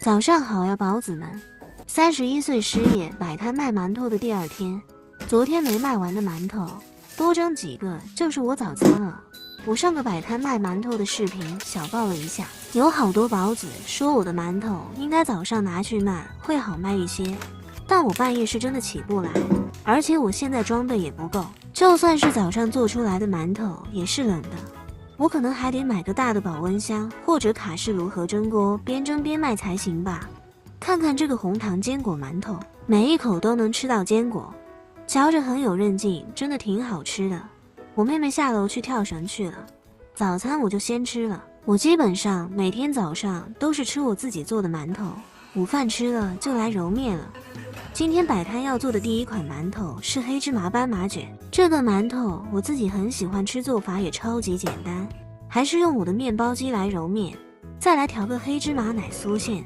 早上好呀，宝子们！31岁失业摆摊卖馒头的第二天，昨天没卖完的馒头，多蒸几个就是我早餐了。我上个摆摊卖馒头的视频小报了一下，有好多宝子说我的馒头应该早上拿去卖会好卖一些，但我半夜是真的起不来，而且我现在装备也不够，就算是早上做出来的馒头也是冷的。我可能还得买个大的保温箱或者卡式炉和蒸锅，边蒸边卖才行吧。看看这个红糖坚果馒头，每一口都能吃到坚果，嚼着很有韧劲，真的挺好吃的。我妹妹下楼去跳绳去了，早餐我就先吃了。我基本上每天早上都是吃我自己做的馒头，午饭吃了就来揉面了。今天摆摊要做的第一款馒头是黑芝麻斑马卷，这个馒头我自己很喜欢吃，做法也超级简单，还是用我的面包机来揉面，再来调个黑芝麻奶酥馅，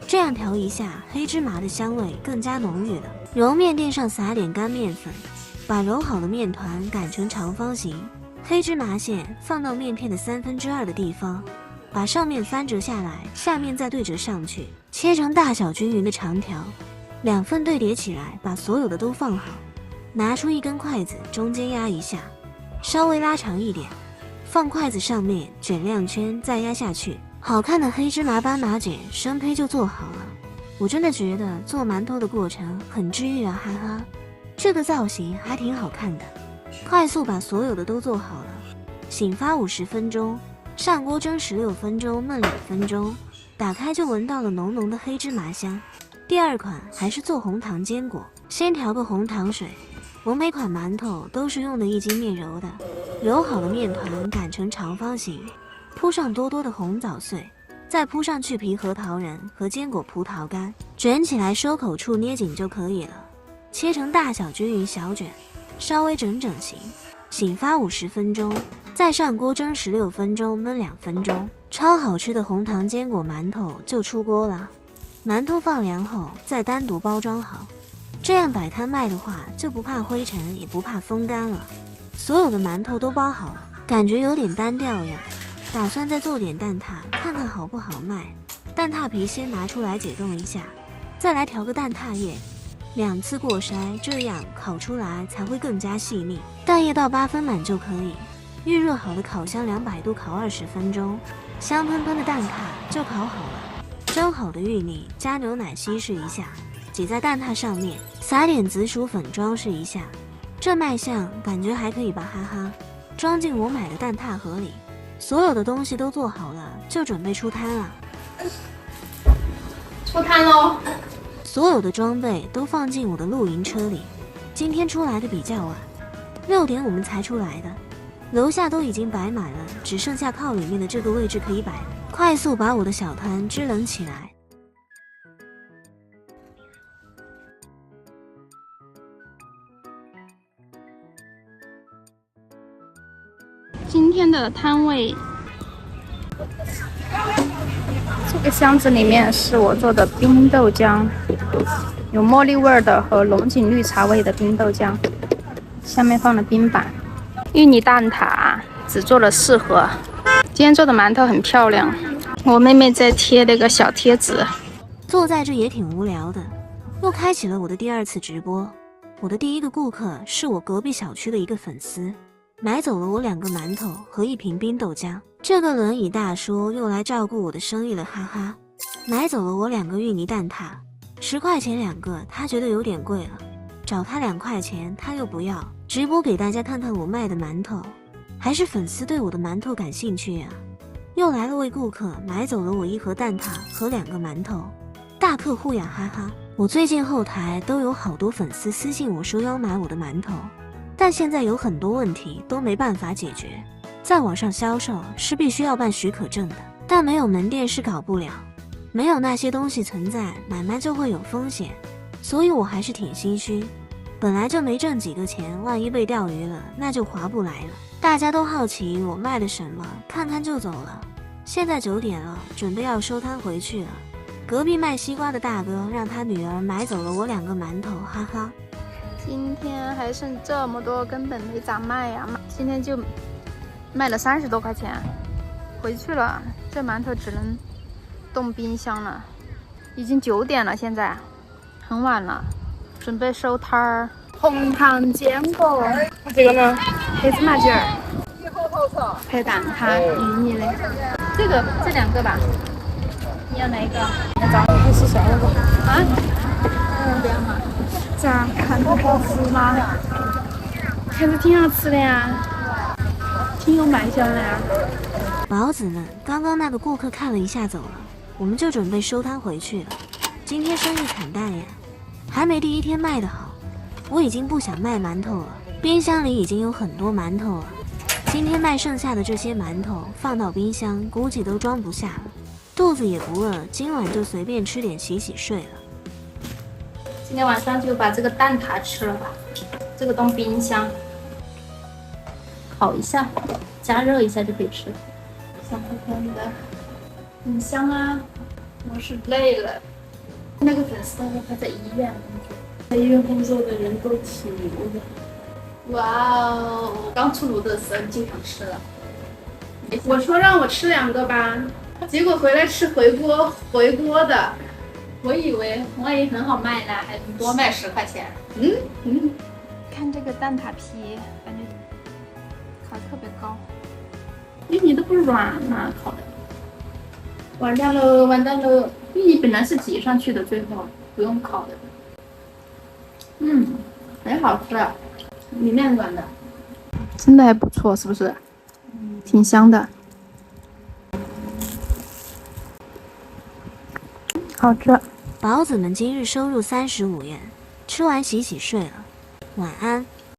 这样调一下，黑芝麻的香味更加浓郁了。揉面垫上撒点干面粉，把揉好的面团擀成长方形，黑芝麻馅放到面片的2/3的地方，把上面翻折下来，下面再对折上去，切成大小均匀的长条。2份对叠起来，把所有的都放好，拿出一根筷子，中间压一下，稍微拉长一点，放筷子上面卷亮圈，再压下去，好看的黑芝麻斑马卷生胚就做好了。我真的觉得做馒头的过程很治愈啊，哈哈！这个造型还挺好看的。快速把所有的都做好了，醒发50分钟，上锅蒸16分钟，焖2分钟，打开就闻到了浓浓的黑芝麻香。第二款还是做红糖坚果，先调个红糖水。我每款馒头都是用的1斤面揉的，揉好的面团擀成长方形，铺上多多的红枣碎，再铺上去皮核桃仁和坚果葡萄干，卷起来收口处捏紧就可以了。切成大小均匀小卷，稍微整整形，醒发50分钟，再上锅蒸16分钟，焖2分钟，超好吃的红糖坚果馒头就出锅了。馒头放凉后再单独包装好，这样摆摊卖的话就不怕灰尘也不怕风干了。所有的馒头都包好了，感觉有点单调呀，打算再做点蛋挞看看好不好卖。蛋挞皮先拿出来解冻一下，再来调个蛋挞液，2次过筛，这样烤出来才会更加细腻。蛋液到8分满就可以。预热好的烤箱200度烤20分钟，香喷喷的蛋挞就烤好了。蒸好的玉米加牛奶稀释一下，挤在蛋挞上面，撒点紫薯粉装饰一下。这卖相感觉还可以吧，哈哈！装进我买的蛋挞盒里，所有的东西都做好了，就准备出摊了。出摊喽！所有的装备都放进我的露营车里。今天出来的比较晚，6点我们才出来的，楼下都已经摆满了，只剩下靠里面的这个位置可以摆。快速把我的小摊支棱起来。今天的摊位，这个箱子里面是我做的冰豆浆，有茉莉味的和龙井绿茶味的冰豆浆，下面放了冰板。芋泥蛋挞只做了4盒。今天做的馒头很漂亮，我妹妹在贴那个小贴纸。坐在这也挺无聊的，又开启了我的第2次直播。我的第一个顾客是我隔壁小区的一个粉丝，买走了我2个馒头和1瓶冰豆浆。这个轮椅大叔又来照顾我的生意了，哈哈！买走了我2个芋泥蛋挞，10块钱2个，他觉得有点贵了，找他2块钱他又不要。直播给大家看看我卖的馒头，还是粉丝对我的馒头感兴趣呀。又来了位顾客，买走了我1盒蛋挞和2个馒头，大客户呀，哈哈！我最近后台都有好多粉丝私信我说要买我的馒头，但现在有很多问题都没办法解决。在网上销售是必须要办许可证的，但没有门店是搞不了，没有那些东西存在，买卖就会有风险，所以我还是挺心虚。本来就没挣几个钱，万一被钓鱼了，那就划不来了。大家都好奇我卖的什么，看看就走了。现在9点了，准备要收摊回去了。隔壁卖西瓜的大哥让他女儿买走了我2个馒头，哈哈。今天还剩这么多，根本没咋卖呀！今天就卖了30多块钱，回去了，这馒头只能冻冰箱了。已经9点了，现在很晚了，准备收摊儿。红糖坚果，这个呢？黑芝麻卷儿，配蛋挞，芋泥的。这2个吧。你要哪一个？那找还是算了吧。啊？这样嘛？咋看着好吃吗？看着挺好吃的呀，挺有卖相的呀。宝子们，刚刚那个顾客看了一下走了，我们就准备收摊回去了。今天生意惨淡呀，还没第1天卖得好。我已经不想卖馒头了，冰箱里已经有很多馒头了。今天卖剩下的这些馒头放到冰箱，估计都装不下了。肚子也不饿，今晚就随便吃点洗洗睡了。今天晚上就把这个蛋挞吃了吧，这个冻冰箱，烤一下，加热一下就可以吃了，香喷喷的，很香啊。我是累了，那个粉丝他说他在医院工作，在医院工作的人都挺牛的。哇哦，刚出炉的时候经常吃了。我说让我吃2个吧，结果回来吃回锅的。我以为很好卖呢，还多卖10块钱。看这个蛋挞皮，感觉烤得特别高，芋泥都不软了，烤的。完蛋喽！芋泥本来是挤上去的，最后不用烤的。很好吃，里面软的，真的还不错，是不是？挺香的，好吃。宝子们今日收入35元，吃完洗洗睡了，晚安。